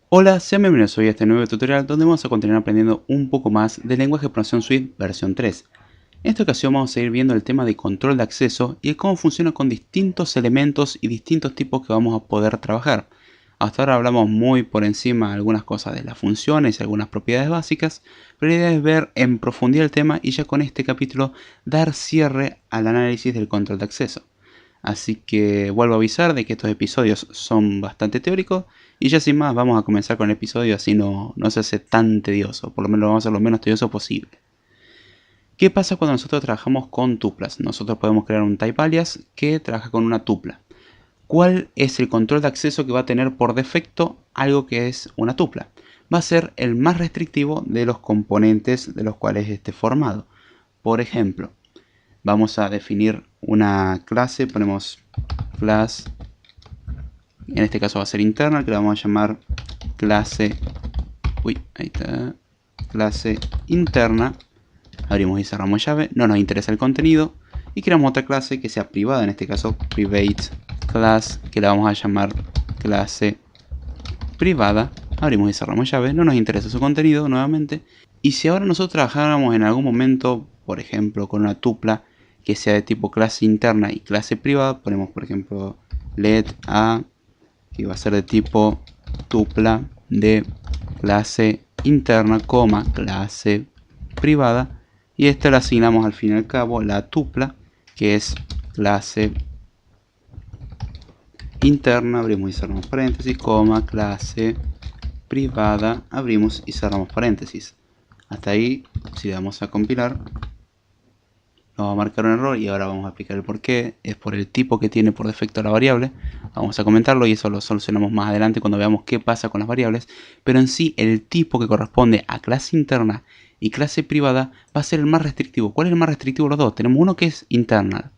Hola, sean bienvenidos hoy a este nuevo tutorial donde vamos a continuar aprendiendo un poco más del lenguaje de programación Swift versión 3. En esta ocasión vamos a ir viendo el tema de control de acceso y cómo funciona con distintos elementos y distintos tipos que vamos a poder trabajar. Hasta ahora hablamos muy por encima algunas cosas de las funciones y algunas propiedades básicas, pero la idea es ver en profundidad el tema y ya con este capítulo dar cierre al análisis del control de acceso. Así que vuelvo a avisar de que estos episodios son bastante teóricos y ya sin más vamos a comenzar con el episodio, así no se hace tan tedioso, por lo menos lo vamos a hacer lo menos tedioso posible. ¿Qué pasa cuando nosotros trabajamos con tuplas? Nosotros podemos crear un type alias que trabaja con una tupla. ¿Cuál es el control de acceso que va a tener por defecto algo que es una tupla? Va a ser el más restrictivo de los componentes de los cuales esté formado. Por ejemplo, vamos a definir una clase, ponemos class, en este caso va a ser internal, que la vamos a llamar clase, clase interna. Abrimos y cerramos llave, no nos interesa el contenido y creamos otra clase que sea privada, en este caso private class, que la vamos a llamar clase privada. Abrimos y cerramos llave, no nos interesa su contenido nuevamente. Y si ahora nosotros trabajáramos en algún momento, por ejemplo, con una tupla que sea de tipo clase interna y clase privada, ponemos por ejemplo let a, que va a ser de tipo tupla de clase interna, clase privada, y esta le asignamos al fin y al cabo la tupla, que es clase interna, abrimos y cerramos paréntesis, clase privada, abrimos y cerramos paréntesis. Hasta ahí, si le damos a compilar, nos va a marcar un error y ahora vamos a explicar el por qué. Es por el tipo que tiene por defecto la variable. Vamos a comentarlo y eso lo solucionamos más adelante cuando veamos qué pasa con las variables. Pero en sí, el tipo que corresponde a clase interna y clase privada va a ser el más restrictivo. ¿Cuál es el más restrictivo de los dos? Tenemos uno que es internal.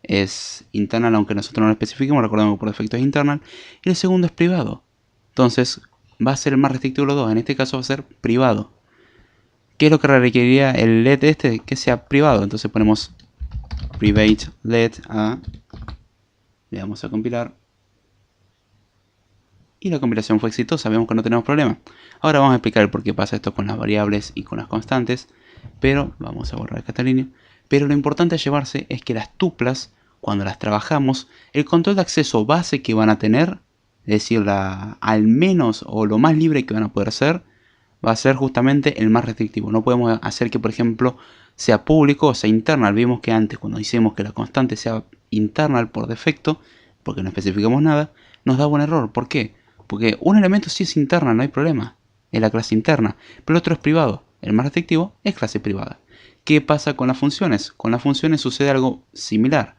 Es internal aunque nosotros no lo especifiquemos, recordemos que por defecto es internal. Y el segundo es privado. Entonces va a ser el más restrictivo de los dos. En este caso va a ser privado. ¿Qué es lo que requeriría el let este? Que sea privado. Entonces ponemos private let a, le damos a compilar y la compilación fue exitosa, vemos que no tenemos problema. Ahora vamos a explicar el por qué pasa esto con las variables y con las constantes, pero vamos a borrar esta línea. Pero lo importante a llevarse es que las tuplas, cuando las trabajamos, el control de acceso base que van a tener, es decir, al menos o lo más libre que van a poder ser, va a ser justamente el más restrictivo. No podemos hacer que, por ejemplo, sea público o sea internal. Vimos que antes, cuando hicimos que la constante sea internal por defecto, porque no especificamos nada, nos daba un error. ¿Por qué? Porque un elemento sí es internal, no hay problema, es la clase interna, pero el otro es privado. El más restrictivo es clase privada. ¿Qué pasa con las funciones? Con las funciones sucede algo similar.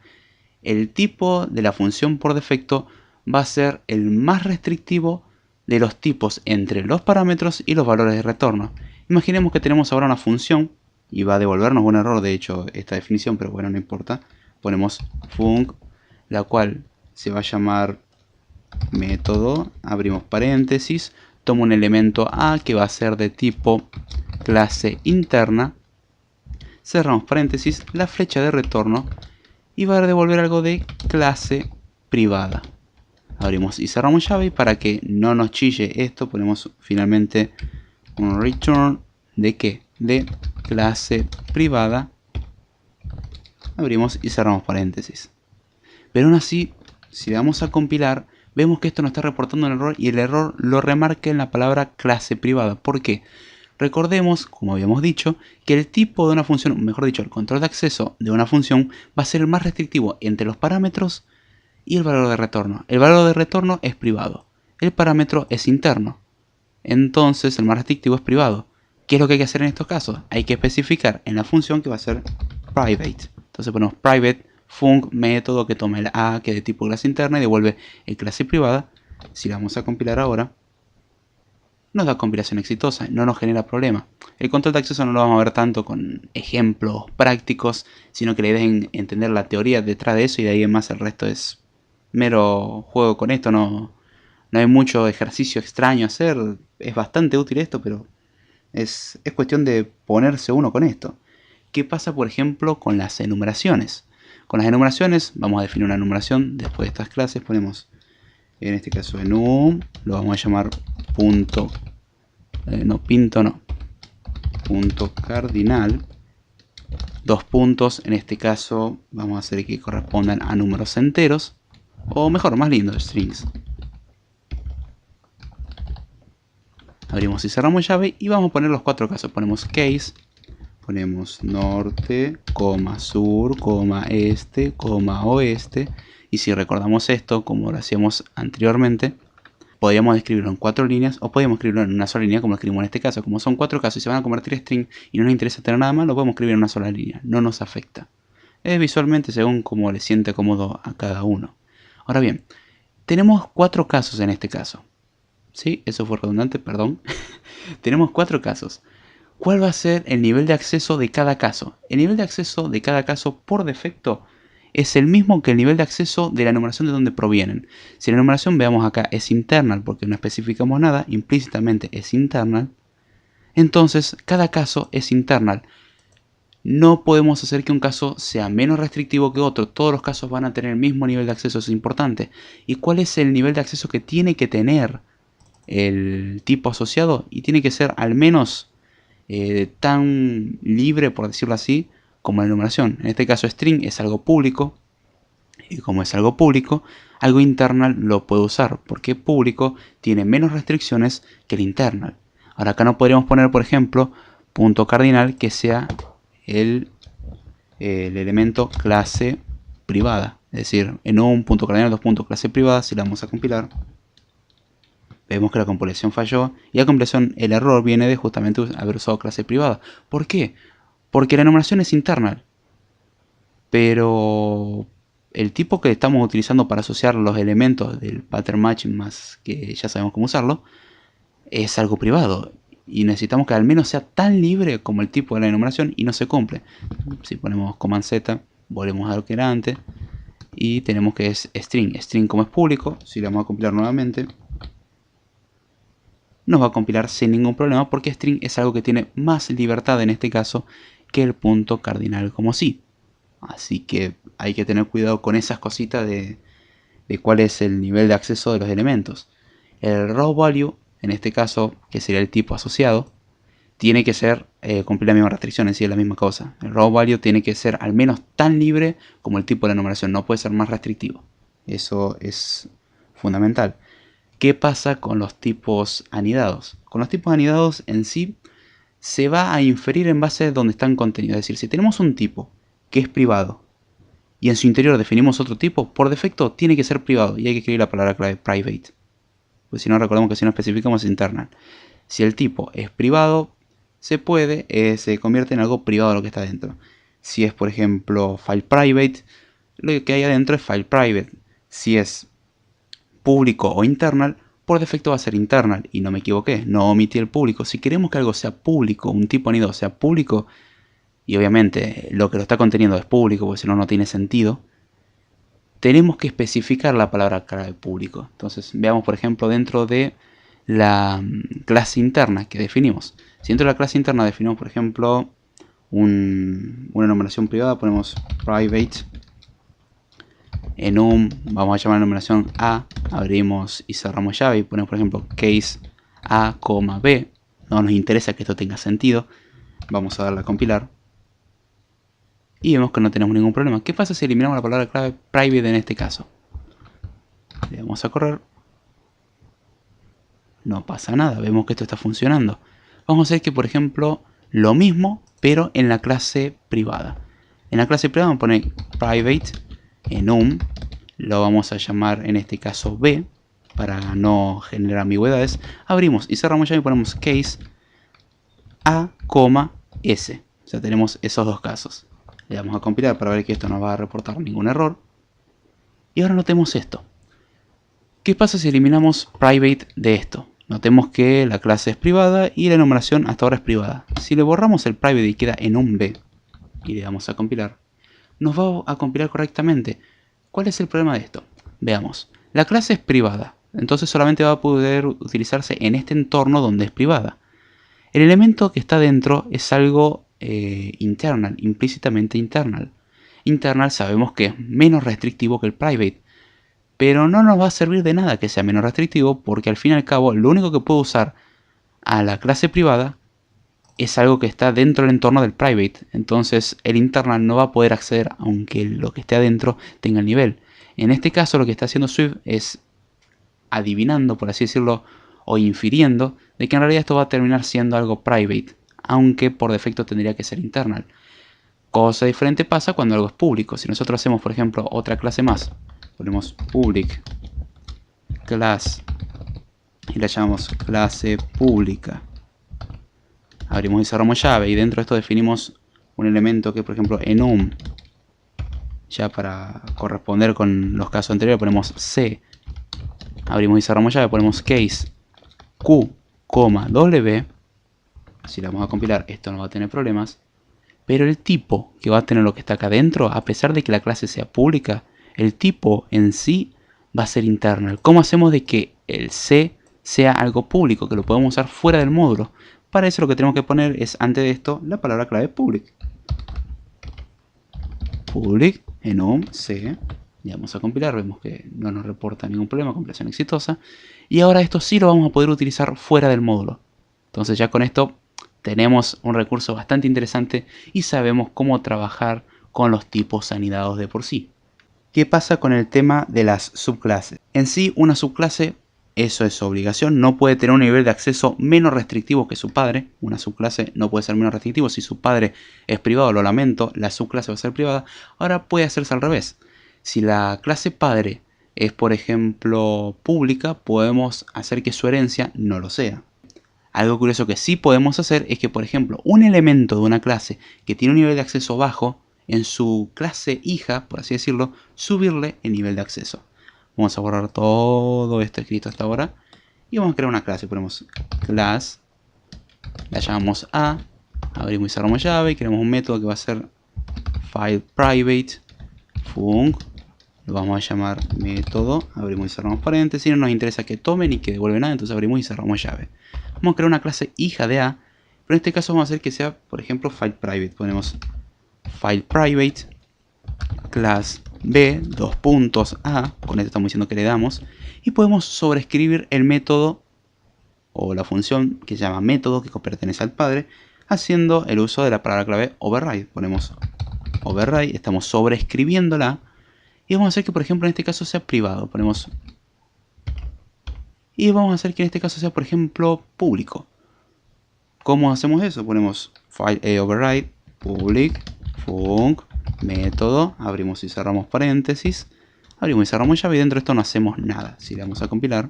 El tipo de la función por defecto va a ser el más restrictivo de los tipos entre los parámetros y los valores de retorno. Imaginemos que tenemos ahora una función y va a devolvernos un error, de hecho, esta definición, pero bueno, no importa. Ponemos func, la cual se va a llamar método, abrimos paréntesis, tomo un elemento a que va a ser de tipo clase interna, cerramos paréntesis, la flecha de retorno y va a devolver algo de clase privada. Abrimos y cerramos llave y para que no nos chille esto ponemos finalmente un return de ¿qué? De clase privada. Abrimos y cerramos paréntesis. Pero aún así, si le damos a compilar, vemos que esto nos está reportando un error y el error lo remarca en la palabra clase privada. ¿Por qué? Recordemos, como habíamos dicho, que el tipo de una función, mejor dicho, el control de acceso de una función va a ser el más restrictivo entre los parámetros y el valor de retorno. El valor de retorno es privado. El parámetro es interno. Entonces el más restrictivo es privado. ¿Qué es lo que hay que hacer en estos casos? Hay que especificar en la función que va a ser private. Entonces ponemos private func método que toma el a que es de tipo clase interna y devuelve el clase privada. Si la vamos a compilar ahora, nos da compilación exitosa, no nos genera problema. El control de acceso no lo vamos a ver tanto con ejemplos prácticos, sino que la idea es entender la teoría detrás de eso y de ahí en más el resto es mero juego con esto, no hay mucho ejercicio extraño a hacer, es bastante útil esto, pero es cuestión de ponerse uno con esto. ¿Qué pasa, por ejemplo, con las enumeraciones? Con las enumeraciones, vamos a definir una enumeración, después de estas clases ponemos En este caso enum, lo vamos a llamar punto, punto cardinal. Dos puntos, en este caso vamos a hacer que correspondan a números enteros, o mejor, más lindo, strings. Abrimos y cerramos llave y vamos a poner los 4 casos. Ponemos case, ponemos norte, coma sur, coma este, coma oeste. Y si recordamos esto, como lo hacíamos anteriormente, podríamos escribirlo en 4 líneas o podríamos escribirlo en una sola línea, como lo escribimos en este caso. Como son 4 casos y se van a convertir en string y no nos interesa tener nada más, lo podemos escribir en una sola línea. No nos afecta. Es visualmente según como le siente cómodo a cada uno. Ahora bien, tenemos 4 casos en este caso. Sí, eso fue redundante, perdón. Tenemos 4 casos. ¿Cuál va a ser el nivel de acceso de cada caso? El nivel de acceso de cada caso por defecto es el mismo que el nivel de acceso de la enumeración de donde provienen. Si la enumeración, veamos acá, es internal porque no especificamos nada, implícitamente es internal, entonces cada caso es internal. No podemos hacer que un caso sea menos restrictivo que otro. Todos los casos van a tener el mismo nivel de acceso, eso es importante. ¿Y cuál es el nivel de acceso que tiene que tener el tipo asociado? Y tiene que ser al menos tan libre, por decirlo así, como la enumeración. En este caso string es algo público, y como es algo público, algo internal lo puede usar, porque público tiene menos restricciones que el internal. Ahora acá no podríamos poner, por ejemplo, punto cardinal que sea el elemento clase privada. Es decir, en un punto cardinal, dos puntos clase privada, si la vamos a compilar, vemos que la compilación falló y la compilación, el error viene de justamente haber usado clase privada. ¿Por qué? Porque la enumeración es internal, pero el tipo que estamos utilizando para asociar los elementos del pattern matching, más que ya sabemos cómo usarlo, es algo privado y necesitamos que al menos sea tan libre como el tipo de la enumeración y no se cumple. Si ponemos command Z, volvemos a lo que era antes y tenemos que es string. String como es público, si lo vamos a compilar nuevamente, nos va a compilar sin ningún problema porque string es algo que tiene más libertad en este caso que el punto cardinal como sí. Así que hay que tener cuidado con esas cositas de cuál es el nivel de acceso de los elementos. El raw value, en este caso, que sería el tipo asociado, tiene que ser, cumplir la misma restricción, es decir, la misma cosa. El raw value tiene que ser al menos tan libre como el tipo de la numeración, no puede ser más restrictivo. Eso es fundamental. ¿Qué pasa con los tipos anidados? Con los tipos anidados en sí se va a inferir en base a donde están contenidos. Es decir, si tenemos un tipo que es privado y en su interior definimos otro tipo, por defecto tiene que ser privado y hay que escribir la palabra clave private. Pues si no, recordemos que si no especificamos es internal. Si el tipo es privado, se convierte en algo privado lo que está dentro. Si es, por ejemplo, file private, lo que hay adentro es file private. Si es público o internal, por defecto va a ser internal. Y no me equivoqué, no omití el público. Si queremos que algo sea público, un tipo anidado sea público, y obviamente lo que lo está conteniendo es público, porque si no, no tiene sentido, tenemos que especificar la palabra clave público. Entonces, veamos, por ejemplo, dentro de la clase interna que definimos. Si dentro de la clase interna definimos, por ejemplo, una enumeración privada, ponemos private enum, vamos a llamar la enumeración A, abrimos y cerramos llave y ponemos, por ejemplo, case A, B. No nos interesa que esto tenga sentido. Vamos a darle a compilar. Y vemos que no tenemos ningún problema. ¿Qué pasa si eliminamos la palabra clave private en este caso? Le vamos a correr. No pasa nada, vemos que esto está funcionando. Vamos a hacer que, por ejemplo, lo mismo, pero en la clase privada. En la clase privada vamos a poner private enum, lo vamos a llamar en este caso B, para no generar ambigüedades. Abrimos y cerramos ya y ponemos case A, S. O sea, tenemos esos dos casos. Le damos a compilar para ver que esto no va a reportar ningún error. Y ahora notemos esto. ¿Qué pasa si eliminamos private de esto? Notemos que la clase es privada y la enumeración hasta ahora es privada. Si le borramos el private y queda en un B y le damos a compilar, nos va a compilar correctamente. ¿Cuál es el problema de esto? Veamos. La clase es privada, entonces solamente va a poder utilizarse en este entorno donde es privada. El elemento que está dentro es algo internal, implícitamente internal. Internal sabemos que es menos restrictivo que el private, pero no nos va a servir de nada que sea menos restrictivo, porque al fin y al cabo lo único que puedo usar a la clase privada es algo que está dentro del entorno del private. Entonces el internal no va a poder acceder aunque lo que esté adentro tenga el nivel. En este caso lo que está haciendo Swift es adivinando, por así decirlo, o infiriendo de que en realidad esto va a terminar siendo algo private, aunque por defecto tendría que ser internal. Cosa diferente pasa cuando algo es público. Si nosotros hacemos, por ejemplo, otra clase más, ponemos public class y la llamamos clase pública, abrimos y cerramos llave, y dentro de esto definimos un elemento que, por ejemplo, enum, ya para corresponder con los casos anteriores ponemos c, abrimos y cerramos llave, ponemos case q, w. Si la vamos a compilar, esto no va a tener problemas. Pero el tipo que va a tener lo que está acá adentro, a pesar de que la clase sea pública, el tipo en sí va a ser internal. ¿Cómo hacemos de que el C sea algo público, que lo podemos usar fuera del módulo? Para eso lo que tenemos que poner es, antes de esto, la palabra clave public. Public enum C. Ya vamos a compilar, vemos que no nos reporta ningún problema, compilación exitosa. Y ahora esto sí lo vamos a poder utilizar fuera del módulo. Entonces ya con esto tenemos un recurso bastante interesante y sabemos cómo trabajar con los tipos anidados de por sí. ¿Qué pasa con el tema de las subclases? En sí, una subclase, eso es su obligación, no puede tener un nivel de acceso menos restrictivo que su padre. Una subclase no puede ser menos restrictivo. Si su padre es privado, lo lamento, la subclase va a ser privada. Ahora puede hacerse al revés. Si la clase padre es, por ejemplo, pública, podemos hacer que su herencia no lo sea. Algo curioso que sí podemos hacer es que, por ejemplo, un elemento de una clase que tiene un nivel de acceso bajo, en su clase hija, por así decirlo, subirle el nivel de acceso. Vamos a borrar todo esto escrito hasta ahora y vamos a crear una clase. Ponemos class, la llamamos a, abrimos y cerramos llave y creamos un método que va a ser file private func. Lo vamos a llamar método, abrimos y cerramos paréntesis. No nos interesa que tome ni que devuelve nada, entonces abrimos y cerramos llave. Vamos a crear una clase hija de A, pero en este caso vamos a hacer que sea, por ejemplo, file private. Ponemos file private class B, dos puntos A, con esto estamos diciendo que le damos, y podemos sobreescribir el método o la función que se llama método, que pertenece al padre, haciendo el uso de la palabra clave override. Ponemos override, estamos sobreescribiéndola. Y vamos a hacer que, por ejemplo, en este caso sea privado. Ponemos. Y vamos a hacer que en este caso sea, por ejemplo, público. ¿Cómo hacemos eso? Ponemos file override public func método. Abrimos y cerramos paréntesis. Abrimos y cerramos llave. Y dentro de esto no hacemos nada. Si le vamos a compilar,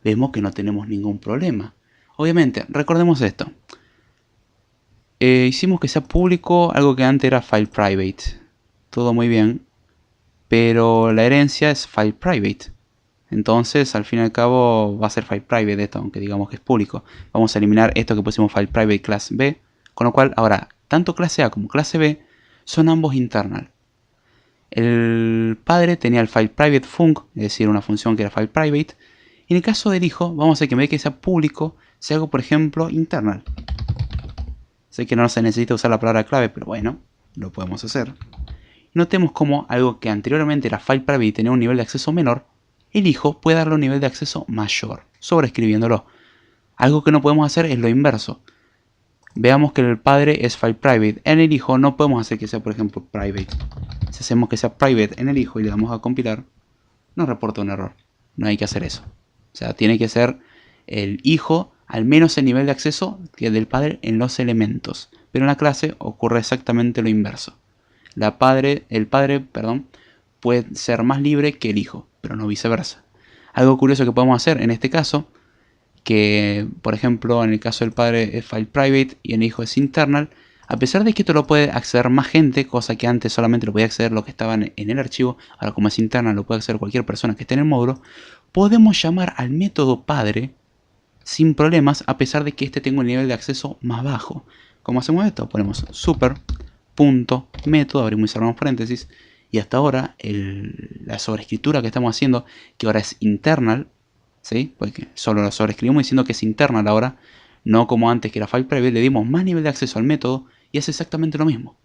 vemos que no tenemos ningún problema. Obviamente, recordemos esto. Hicimos que sea público algo que antes era file private. Todo muy bien, pero la herencia es file private. Entonces, al fin y al cabo, va a ser file private esto, aunque digamos que es público. Vamos a eliminar esto que pusimos file private class B, con lo cual ahora, tanto clase A como clase B son ambos internal. El padre tenía el file private func, es decir, una función que era file private. Y en el caso del hijo, vamos a hacer que en vez de que sea público, sea algo, por ejemplo, internal. Sé que no se necesita usar la palabra clave, pero bueno, lo podemos hacer. Notemos cómo algo que anteriormente era file private y tenía un nivel de acceso menor, el hijo puede darle un nivel de acceso mayor, sobreescribiéndolo. Algo que no podemos hacer es lo inverso. Veamos que el padre es file private. En el hijo no podemos hacer que sea, por ejemplo, private. Si hacemos que sea private en el hijo y le damos a compilar, nos reporta un error. No hay que hacer eso. O sea, tiene que ser el hijo al menos el nivel de acceso que del padre en los elementos. Pero en la clase ocurre exactamente lo inverso. El padre, puede ser más libre que el hijo, pero no viceversa. Algo curioso que podemos hacer en este caso, que por ejemplo en el caso del padre es file private y el hijo es internal, a pesar de que esto lo puede acceder más gente, cosa que antes solamente lo podía acceder los que estaban en el archivo, ahora como es internal lo puede acceder cualquier persona que esté en el módulo, podemos llamar al método padre sin problemas a pesar de que este tenga un nivel de acceso más bajo. ¿Cómo hacemos esto? Ponemos super.método, abrimos y cerramos paréntesis, y hasta ahora la sobreescritura que estamos haciendo, que ahora es internal, ¿sí? Porque solo lo sobreescribimos diciendo que es internal ahora, no como antes que era file private, le dimos más nivel de acceso al método y es exactamente lo mismo.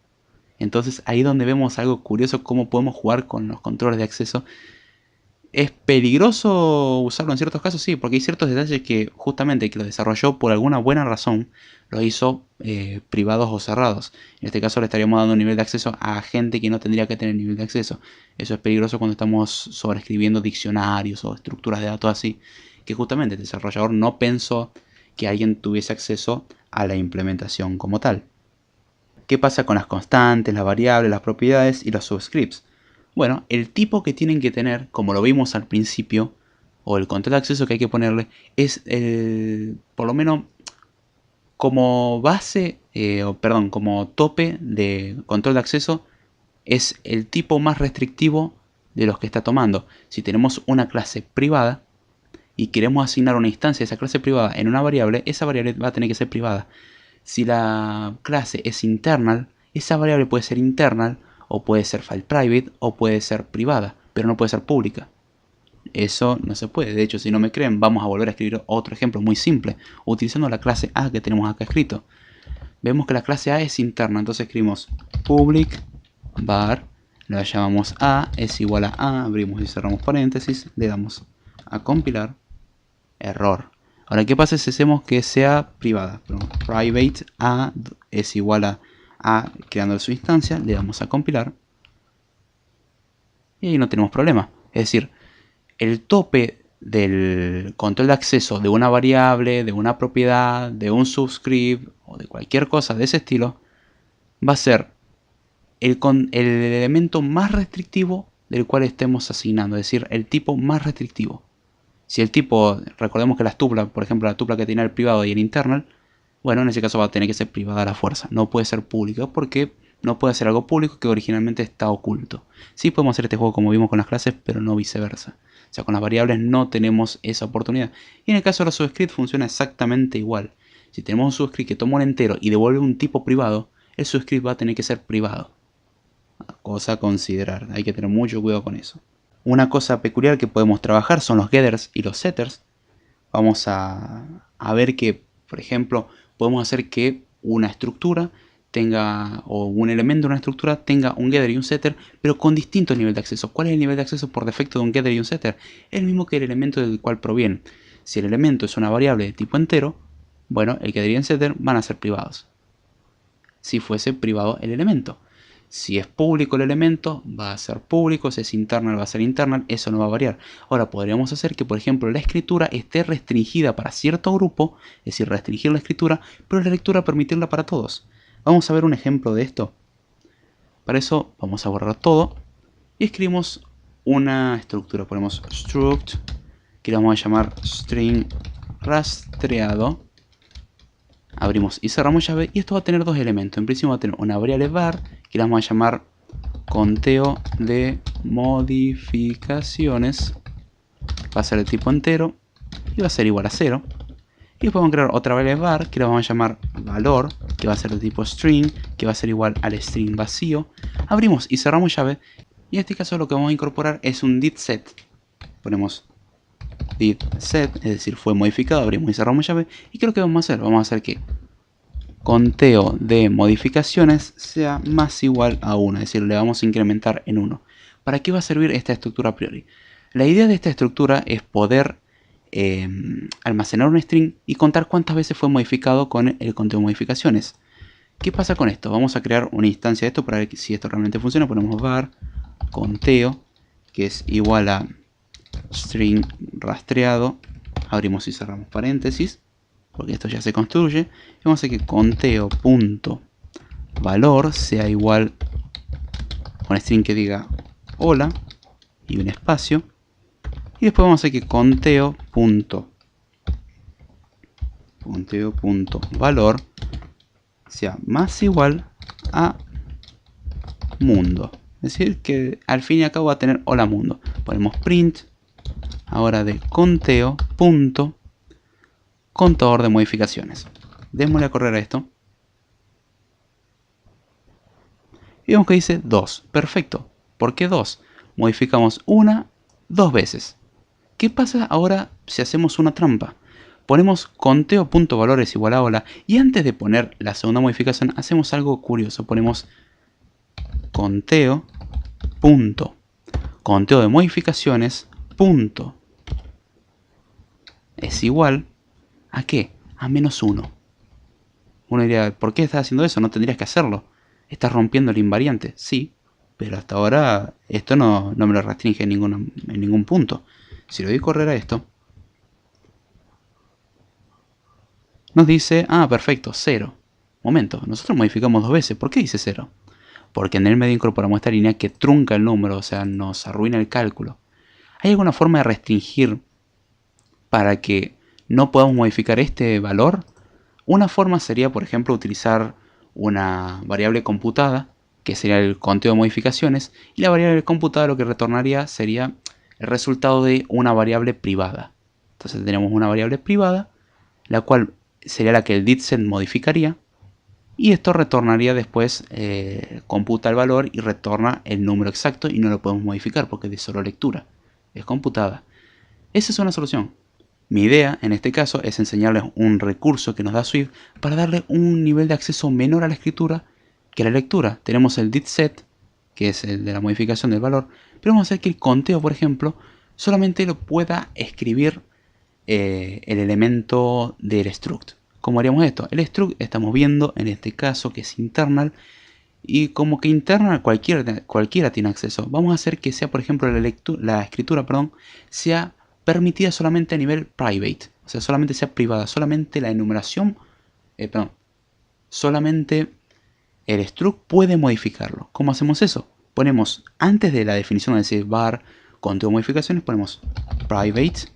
Entonces ahí donde vemos algo curioso, cómo podemos jugar con los controles de acceso. ¿Es peligroso usarlo en ciertos casos? Sí, porque hay ciertos detalles que justamente que lo desarrolló por alguna buena razón, lo hizo privados o cerrados. En este caso le estaríamos dando un nivel de acceso a gente que no tendría que tener nivel de acceso. Eso es peligroso cuando estamos sobreescribiendo diccionarios o estructuras de datos así, que justamente el desarrollador no pensó que alguien tuviese acceso a la implementación como tal. ¿Qué pasa con las constantes, las variables, las propiedades y los subscripts? Bueno, el tipo que tienen que tener, como lo vimos al principio, o el control de acceso que hay que ponerle, es por lo menos como base, como tope de control de acceso, es el tipo más restrictivo de los que está tomando. Si tenemos una clase privada y queremos asignar una instancia de esa clase privada en una variable, esa variable va a tener que ser privada. Si la clase es internal, esa variable puede ser internal, o puede ser file private, o puede ser privada, pero no puede ser pública. Eso no se puede. De hecho, si no me creen, vamos a volver a escribir otro ejemplo muy simple, utilizando la clase A que tenemos acá escrito. Vemos que la clase A es interna, entonces escribimos public var, la llamamos A, es igual a A, abrimos y cerramos paréntesis, le damos a compilar, error. Ahora, ¿qué pasa si hacemos que sea privada? Private A es igual a creando su instancia, le damos a compilar y ahí no tenemos problema. Es decir, el tope del control de acceso de una variable, de una propiedad, de un subscript o de cualquier cosa de ese estilo va a ser el elemento más restrictivo del cual estemos asignando, es decir, el tipo más restrictivo. Si el tipo, recordemos que las tuplas, por ejemplo la tupla que tiene el privado y el internal, bueno, en ese caso va a tener que ser privada a la fuerza, no puede ser pública porque no puede ser algo público que originalmente está oculto. Sí podemos hacer este juego como vimos con las clases, pero no viceversa. O sea, con las variables no tenemos esa oportunidad. Y en el caso de los subscripts funciona exactamente igual. Si tenemos un subscript que toma un entero y devuelve un tipo privado, el subscript va a tener que ser privado. Cosa a considerar, hay que tener mucho cuidado con eso. Una cosa peculiar que podemos trabajar son los getters y los setters. Vamos a ver que, por ejemplo, podemos hacer que una estructura tenga, o un elemento de una estructura tenga un getter y un setter, pero con distintos niveles de acceso. ¿Cuál es el nivel de acceso por defecto de un getter y un setter? Es el mismo que el elemento del cual proviene. Si el elemento es una variable de tipo entero, bueno, el getter y el setter van a ser privados. Si fuese privado el elemento. Si es público el elemento, va a ser público. Si es internal, va a ser internal. Eso no va a variar. Ahora, podríamos hacer que, por ejemplo, la escritura esté restringida para cierto grupo, es decir, restringir la escritura, pero la lectura permitirla para todos. Vamos a ver un ejemplo de esto. Para eso, vamos a borrar todo y escribimos una estructura. Ponemos struct, que le vamos a llamar string rastreado. Abrimos y cerramos llave y esto va a tener dos elementos. En principio va a tener una variable var que la vamos a llamar conteo de modificaciones. Va a ser de tipo entero y va a ser igual a 0. Y después vamos a crear otra variable var que la vamos a llamar valor, que va a ser de tipo string, que va a ser igual al string vacío. Abrimos y cerramos llave y en este caso lo que vamos a incorporar es un didSet. Ponemos didSet, es decir, fue modificado, abrimos y cerramos llave. ¿Y qué es lo que vamos a hacer? Vamos a hacer que conteo de modificaciones sea más igual a 1, es decir, le vamos a incrementar en 1. ¿Para qué va a servir esta estructura a priori? La idea de esta estructura es poder almacenar un string y contar cuántas veces fue modificado con el conteo de modificaciones. ¿Qué pasa con esto? Vamos a crear una instancia de esto para ver si esto realmente funciona. Ponemos var conteo, que es igual a string rastreado, abrimos y cerramos paréntesis, porque esto ya se construye, y vamos a hacer que conteo.valor sea igual a un string que diga hola y un espacio, y después vamos a hacer que conteo.valor sea más igual a mundo, es decir que al fin y al cabo va a tener hola mundo. Ponemos print ahora de conteo.contador de modificaciones. Démosle a correr a esto. Y vemos que dice 2. Perfecto. ¿Por qué 2? Modificamos una, 2 veces. ¿Qué pasa ahora si hacemos una trampa? Ponemos conteo.valor es igual a hola y antes de poner la segunda modificación hacemos algo curioso. Ponemos conteo punto conteo de modificaciones punto es igual ¿a qué? A -1. Uno diría, ¿por qué estás haciendo eso? No tendrías que hacerlo. Estás rompiendo el invariante. Sí, pero hasta ahora esto no me lo restringe en ningún punto. Si le doy a correr a esto, nos dice, ah, perfecto, 0. Momento, nosotros modificamos 2 veces. ¿Por qué dice 0? Porque en el medio incorporamos esta línea que trunca el número, o sea, nos arruina el cálculo. ¿Hay alguna forma de restringir para que no podamos modificar este valor? Una forma sería, por ejemplo, utilizar una variable computada, que sería el conteo de modificaciones, y la variable computada lo que retornaría sería el resultado de una variable privada. Entonces tenemos una variable privada, la cual sería la que el didset modificaría, y esto retornaría después, computa el valor y retorna el número exacto y no lo podemos modificar porque es de solo lectura, es computada. Esa es una solución. Mi idea en este caso es enseñarles un recurso que nos da Swift para darle un nivel de acceso menor a la escritura que a la lectura. Tenemos el didset, que es el de la modificación del valor, pero vamos a hacer que el conteo, por ejemplo, solamente lo pueda escribir el elemento del struct. ¿Cómo haríamos esto? El struct estamos viendo en este caso que es internal, y como que internal cualquiera tiene acceso. Vamos a hacer que sea, por ejemplo, la escritura, sea permitida solamente a nivel private, o sea, solamente sea privada, solamente la enumeración, solamente el struct puede modificarlo. ¿Cómo hacemos eso? Ponemos, antes de la definición de decir var, conteo modificaciones, ponemos private,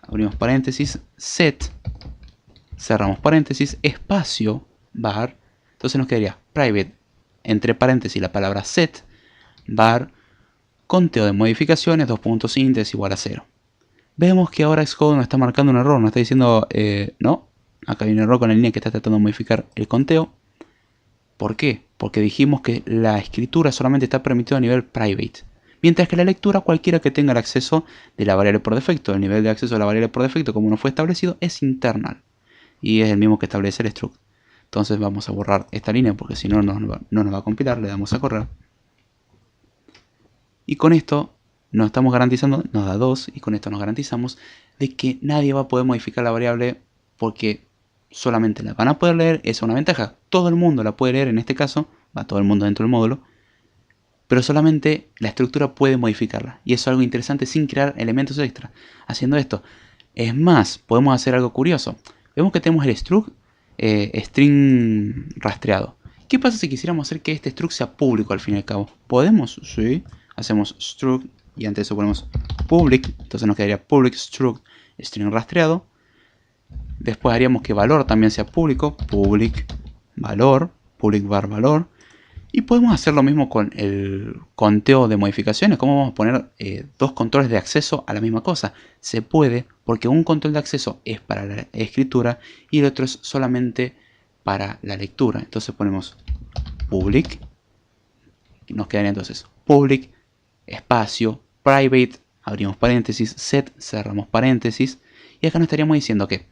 abrimos paréntesis, set, cerramos paréntesis, espacio, var, entonces nos quedaría private, entre paréntesis la palabra set, var, conteo de modificaciones, 2.int es igual a 0. Vemos que ahora Xcode nos está marcando un error, nos está diciendo, no, acá hay un error con la línea que está tratando de modificar el conteo. ¿Por qué? Porque dijimos que la escritura solamente está permitida a nivel private, mientras que la lectura cualquiera que tenga el acceso de la variable por defecto. El nivel de acceso a la variable por defecto, como no fue establecido, es internal y es el mismo que establece el struct. Entonces vamos a borrar esta línea porque si no, no nos va a compilar, le damos a correr. Y con esto nos estamos garantizando, nos da 2, y con esto nos garantizamos de que nadie va a poder modificar la variable porque solamente la van a poder leer. Esa es una ventaja. Todo el mundo la puede leer en este caso, va todo el mundo dentro del módulo, pero solamente la estructura puede modificarla. Y eso es algo interesante sin crear elementos extra. Haciendo esto, es más, podemos hacer algo curioso. Vemos que tenemos el struct string rastreado. ¿Qué pasa si quisiéramos hacer que este struct sea público al fin y al cabo? ¿Podemos? Sí. Hacemos struct y antes de eso ponemos public. Entonces nos quedaría public struct string rastreado. Después haríamos que valor también sea público. Public valor. Public var valor. Y podemos hacer lo mismo con el conteo de modificaciones. ¿Cómo vamos a poner dos controles de acceso a la misma cosa? Se puede, porque un control de acceso es para la escritura y el otro es solamente para la lectura. Entonces ponemos public. Y nos quedaría entonces public, espacio, private, abrimos paréntesis, set, cerramos paréntesis. Y acá nos estaríamos diciendo que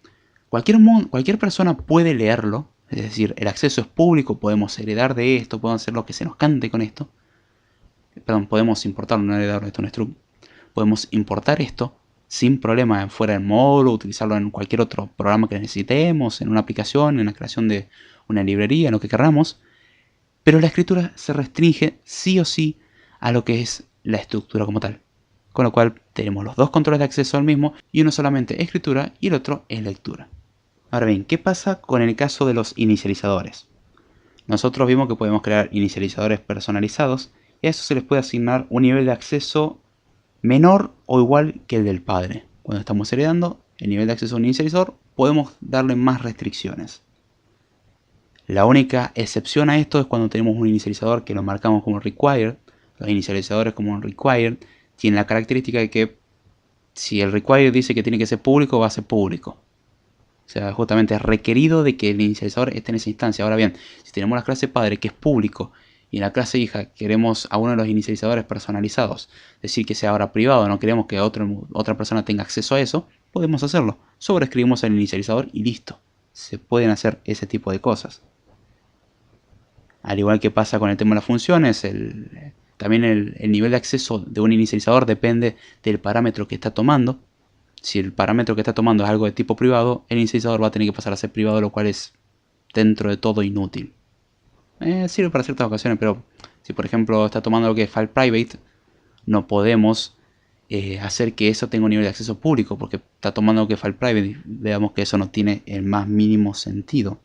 cualquier persona puede leerlo. Es decir, el acceso es público, podemos heredar de esto, podemos hacer lo que se nos cante con esto. Perdón, podemos importarlo, no heredarlo, esto no es struct. Podemos importar esto sin problema fuera del módulo, utilizarlo en cualquier otro programa que necesitemos, en una aplicación, en la creación de una librería, en lo que queramos. Pero la escritura se restringe sí o sí a lo que es la estructura como tal. Con lo cual tenemos los dos controles de acceso al mismo y uno solamente escritura y el otro es lectura. Ahora bien, ¿qué pasa con el caso de los inicializadores? Nosotros vimos que podemos crear inicializadores personalizados y a eso se les puede asignar un nivel de acceso menor o igual que el del padre. Cuando estamos heredando el nivel de acceso a un inicializador, podemos darle más restricciones. La única excepción a esto es cuando tenemos un inicializador que lo marcamos como required. Los inicializadores como required tienen la característica de que si el required dice que tiene que ser público, va a ser público. O sea, justamente es requerido de que el inicializador esté en esa instancia. Ahora bien, si tenemos la clase padre que es público y en la clase hija queremos a uno de los inicializadores personalizados, decir que sea ahora privado, no queremos que otra persona tenga acceso a eso, podemos hacerlo. Sobreescribimos el inicializador y listo. Se pueden hacer ese tipo de cosas. Al igual que pasa con el tema de las funciones, también el nivel de acceso de un inicializador depende del parámetro que está tomando. Si el parámetro que está tomando es algo de tipo privado, el inicializador va a tener que pasar a ser privado, lo cual es dentro de todo inútil. Sirve para ciertas ocasiones, pero si por ejemplo está tomando lo que es file private, no podemos hacer que eso tenga un nivel de acceso público, porque está tomando lo que es file private. Veamos que eso no tiene el más mínimo sentido.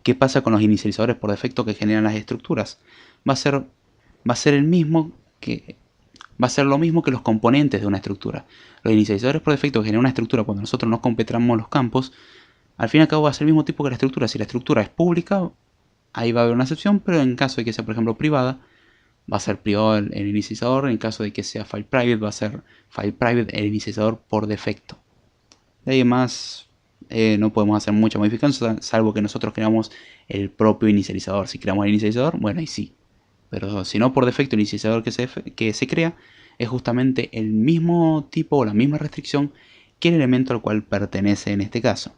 ¿Qué pasa con los inicializadores por defecto que generan las estructuras? Va a ser el mismo que va a ser lo mismo que los componentes de una estructura. Los inicializadores por defecto que generan una estructura cuando nosotros no completamos los campos, al fin y al cabo va a ser el mismo tipo que la estructura. Si la estructura es pública, ahí va a haber una excepción, pero en caso de que sea, por ejemplo, privada, va a ser privado el inicializador. En caso de que sea file private, va a ser file private el inicializador por defecto. De ahí en más, no podemos hacer mucha modificación, salvo que nosotros creamos el propio inicializador. Si creamos el inicializador, bueno, ahí sí. Pero si no, por defecto el inicializador que se crea es justamente el mismo tipo o la misma restricción que el elemento al cual pertenece en este caso.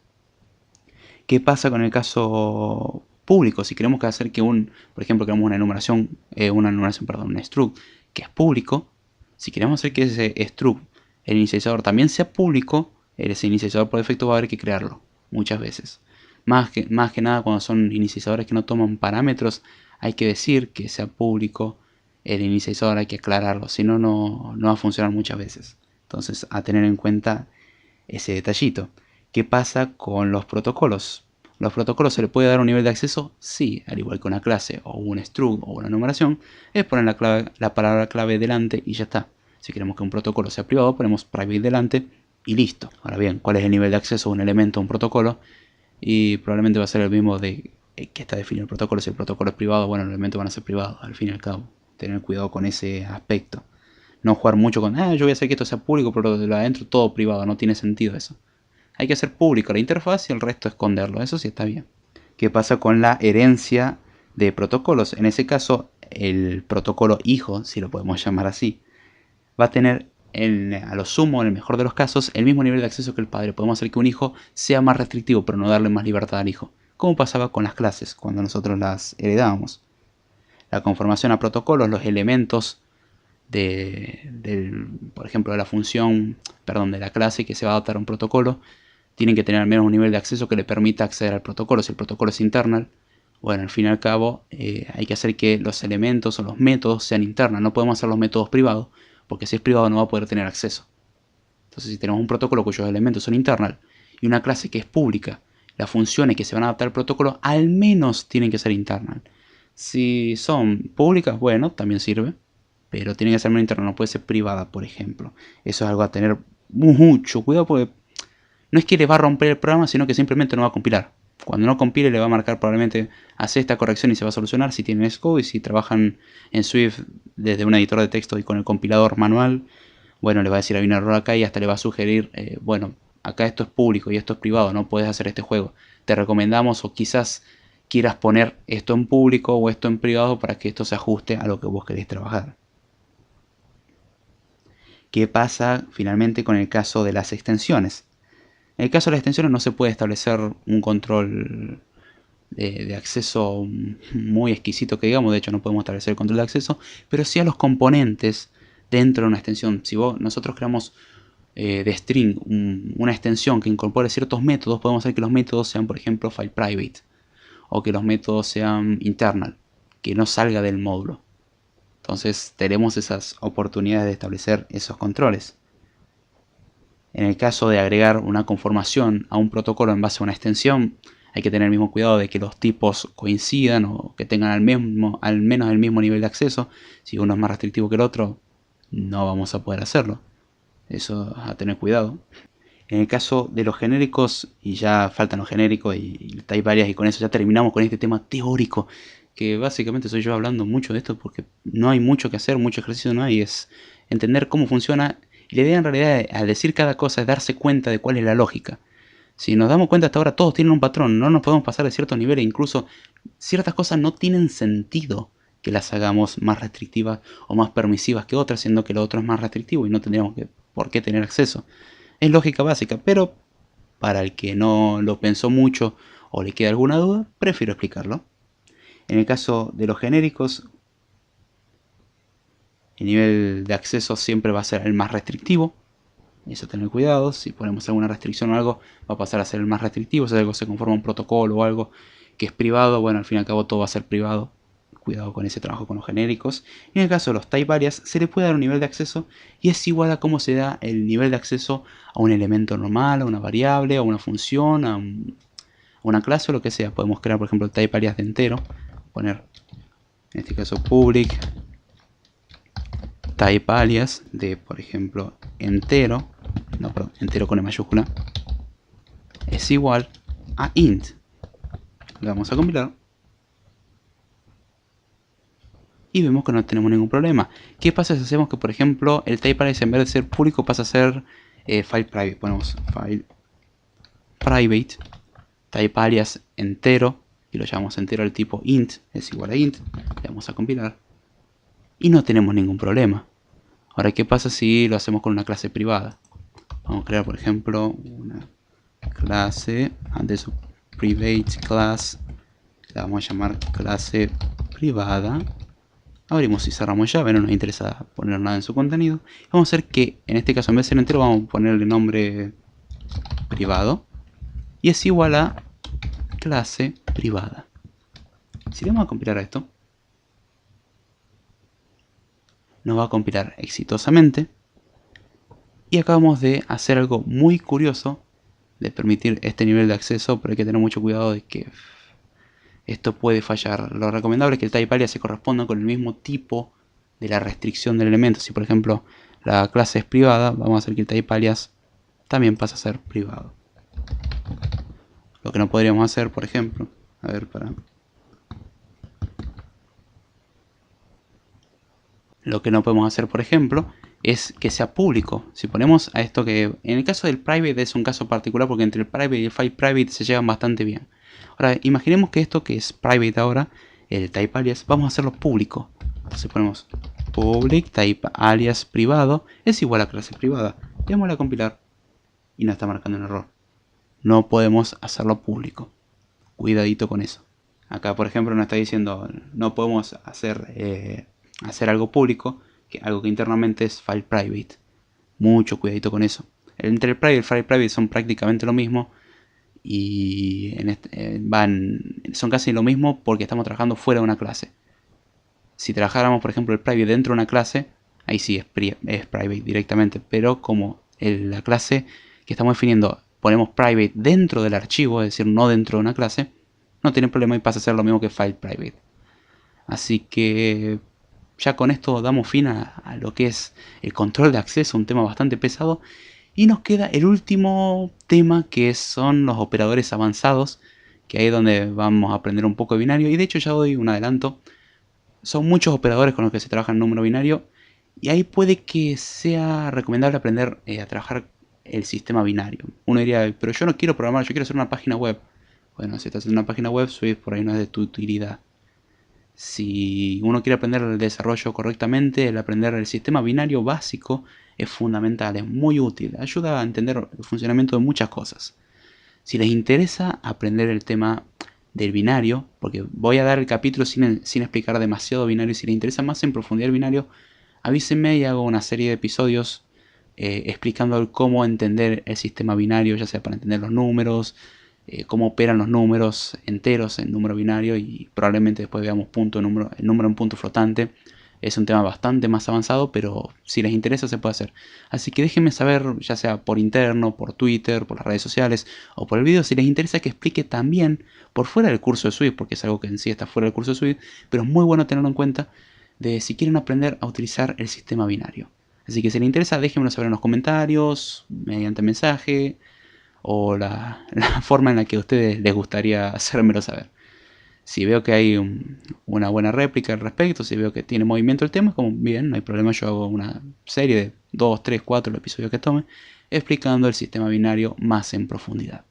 ¿Qué pasa con el caso público? Si queremos hacer que por ejemplo, creamos una enumeración, un struct que es público, si queremos hacer que ese struct, el inicializador también sea público, ese inicializador por defecto va a haber que crearlo muchas veces. Más que nada cuando son inicializadores que no toman parámetros, hay que decir que sea público el inicializador, hay que aclararlo, si no, no va a funcionar muchas veces. Entonces, a tener en cuenta ese detallito. ¿Qué pasa con los protocolos? ¿Los protocolos se le puede dar un nivel de acceso? Sí, al igual que una clase o un struct o una numeración, es poner la palabra clave delante y ya está. Si queremos que un protocolo sea privado, ponemos private delante y listo. Ahora bien, ¿cuál es el nivel de acceso de un elemento a un protocolo? Y probablemente va a ser el mismo de que está definido el protocolo. Si el protocolo es privado, bueno, los elementos van a ser privados, al fin y al cabo. Tener cuidado con ese aspecto. No jugar mucho con, yo voy a hacer que esto sea público, pero de adentro todo privado. No tiene sentido eso. Hay que hacer público la interfaz y el resto esconderlo. Eso sí está bien. ¿Qué pasa con la herencia de protocolos? En ese caso, el protocolo hijo, si lo podemos llamar así, va a tener a lo sumo, en el mejor de los casos, el mismo nivel de acceso que el padre. Podemos hacer que un hijo sea más restrictivo, pero no darle más libertad al hijo. Como pasaba con las clases, cuando nosotros las heredábamos. La conformación a protocolos, los elementos por ejemplo, de la función, de la clase que se va a adaptar a un protocolo, tienen que tener al menos un nivel de acceso que le permita acceder al protocolo. Si el protocolo es internal, bueno, al fin y al cabo, hay que hacer que los elementos o los métodos sean internos. No podemos hacer los métodos privados, porque si es privado no va a poder tener acceso. Entonces, si tenemos un protocolo cuyos elementos son internal y una clase que es pública, las funciones que se van a adaptar al protocolo al menos tienen que ser internal. Si son públicas, bueno, también sirve, pero tiene que ser internal, no puede ser privada, por ejemplo. Eso es algo a tener mucho cuidado, porque no es que le va a romper el programa, sino que simplemente no va a compilar. Cuando no compile le va a marcar probablemente hace esta corrección y se va a solucionar si tienen Xcode, y si trabajan en Swift desde un editor de texto y con el compilador manual, bueno, le va a decir hay un error acá y hasta le va a sugerir, bueno, acá esto es público y esto es privado, no puedes hacer este juego. Te recomendamos o quizás quieras poner esto en público o esto en privado para que esto se ajuste a lo que vos querés trabajar. ¿Qué pasa finalmente con el caso de las extensiones? En el caso de las extensiones no se puede establecer un control de acceso muy exquisito que digamos, de hecho no podemos establecer el control de acceso, pero sí a los componentes dentro de una extensión. Si nosotros creamos de string una extensión que incorpore ciertos métodos, podemos hacer que los métodos sean, por ejemplo, file private, o que los métodos sean internal, que no salga del módulo. Entonces tenemos esas oportunidades de establecer esos controles. En el caso de agregar una conformación a un protocolo en base a una extensión, hay que tener el mismo cuidado de que los tipos coincidan o que tengan al menos el mismo nivel de acceso. Si uno es más restrictivo que el otro, no vamos a poder hacerlo. Eso a tener cuidado. En el caso de los genéricos, y ya faltan los genéricos y hay varias, y con eso ya terminamos con este tema teórico, que básicamente soy yo hablando mucho de esto porque no hay mucho que hacer, mucho ejercicio no hay, es entender cómo funciona. Y la idea en realidad al decir cada cosa es darse cuenta de cuál es la lógica. Si nos damos cuenta hasta ahora todos tienen un patrón, no nos podemos pasar de ciertos niveles, incluso ciertas cosas no tienen sentido que las hagamos más restrictivas o más permisivas que otras, siendo que lo otro es más restrictivo y no tendríamos por qué tener acceso. Es lógica básica, pero para el que no lo pensó mucho o le queda alguna duda, prefiero explicarlo. En el caso de los genéricos, el nivel de acceso siempre va a ser el más restrictivo. Eso tener cuidado, si ponemos alguna restricción o algo, va a pasar a ser el más restrictivo. Si algo se conforma a un protocolo o algo que es privado, bueno, al fin y al cabo todo va a ser privado. Cuidado con ese trabajo con los genéricos. Y en el caso de los type alias, se le puede dar un nivel de acceso y es igual a cómo se da el nivel de acceso a un elemento normal, a una variable, a una función, a una clase o lo que sea. Podemos crear, por ejemplo, el type alias de entero. Poner, en este caso, public type alias de, por ejemplo, entero. No, perdón, entero con E mayúscula. Es igual a int. Le vamos a compilar. Y vemos que no tenemos ningún problema. ¿Qué pasa si hacemos que, por ejemplo, el type alias en vez de ser público pasa a ser file private? Ponemos file private, type alias entero, y lo llamamos entero al tipo int, es igual a int. Le vamos a compilar. Y no tenemos ningún problema. Ahora, ¿qué pasa si lo hacemos con una clase privada? Vamos a crear, por ejemplo, una clase, antes private class, la vamos a llamar clase privada. Abrimos y cerramos llave, no nos interesa poner nada en su contenido. Vamos a hacer que, en este caso, en vez de ser entero, vamos a ponerle nombre privado. Y es igual a clase privada. Si le vamos a compilar a esto, nos va a compilar exitosamente. Y acabamos de hacer algo muy curioso, de permitir este nivel de acceso, pero hay que tener mucho cuidado de que esto puede fallar. Lo recomendable es que el type alias se corresponda con el mismo tipo de la restricción del elemento. Si por ejemplo la clase es privada, vamos a hacer que el type alias también pase a ser privado. Lo que no podríamos hacer, por ejemplo, lo que no podemos hacer, por ejemplo, es que sea público. Si ponemos a esto que, en el caso del private es un caso particular porque entre el private y el file private se llevan bastante bien. Ahora, imaginemos que esto que es private ahora, el type alias, vamos a hacerlo público. Entonces ponemos public type alias privado es igual a clase privada. Y vamos a compilar y nos está marcando un error. No podemos hacerlo público. Cuidadito con eso. Acá, por ejemplo, nos está diciendo no podemos hacer algo público, algo que internamente es file private. Mucho cuidadito con eso. Entre el private y el file private son prácticamente lo mismo. Y son casi lo mismo porque estamos trabajando fuera de una clase. Si trabajáramos, por ejemplo, el private dentro de una clase, ahí sí es private directamente. Pero como la clase que estamos definiendo ponemos private dentro del archivo, es decir, no dentro de una clase, no tiene problema y pasa a ser lo mismo que file private. Así que ya con esto damos fin a lo que es el control de acceso, un tema bastante pesado. Y nos queda el último tema, que son los operadores avanzados, que ahí es donde vamos a aprender un poco de binario. Y de hecho ya doy un adelanto. Son muchos operadores con los que se trabaja en número binario. Y ahí puede que sea recomendable aprender a trabajar el sistema binario. Uno diría, pero yo no quiero programar, yo quiero hacer una página web. Bueno, si estás haciendo una página web, Swift por ahí no es de tu utilidad. Si uno quiere aprender el desarrollo correctamente, el aprender el sistema binario básico es fundamental, es muy útil, ayuda a entender el funcionamiento de muchas cosas. Si les interesa aprender el tema del binario, porque voy a dar el capítulo sin explicar demasiado binario, si les interesa más en profundidad el binario, avísenme y hago una serie de episodios explicando cómo entender el sistema binario, ya sea para entender los números, cómo operan los números enteros en número binario, y probablemente después veamos el número en punto flotante. Es un tema bastante más avanzado, pero si les interesa se puede hacer. Así que déjenme saber, ya sea por interno, por Twitter, por las redes sociales o por el video, si les interesa que explique también por fuera del curso de Swift, porque es algo que en sí está fuera del curso de Swift, pero es muy bueno tenerlo en cuenta de si quieren aprender a utilizar el sistema binario. Así que si les interesa, déjenmelo saber en los comentarios, mediante mensaje, o la forma en la que a ustedes les gustaría hacérmelo saber. Si veo que hay una buena réplica al respecto, si veo que tiene movimiento el tema, como bien, no hay problema, yo hago una serie de 2, 3, 4 episodios que tome, explicando el sistema binario más en profundidad.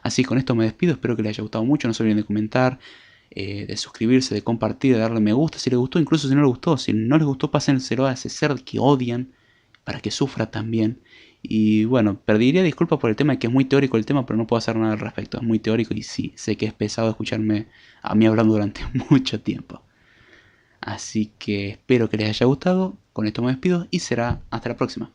Así, con esto me despido, espero que les haya gustado mucho, no se olviden de comentar, de suscribirse, de compartir, de darle me gusta si les gustó, incluso si no les gustó. Si no les gustó, pásenselo a ese ser que odian, para que sufra también. Y bueno, pediría disculpas por el tema de que es muy teórico el tema, pero no puedo hacer nada al respecto. Es muy teórico y sí, sé que es pesado escucharme a mí hablando durante mucho tiempo. Así que espero que les haya gustado. Con esto me despido y será hasta la próxima.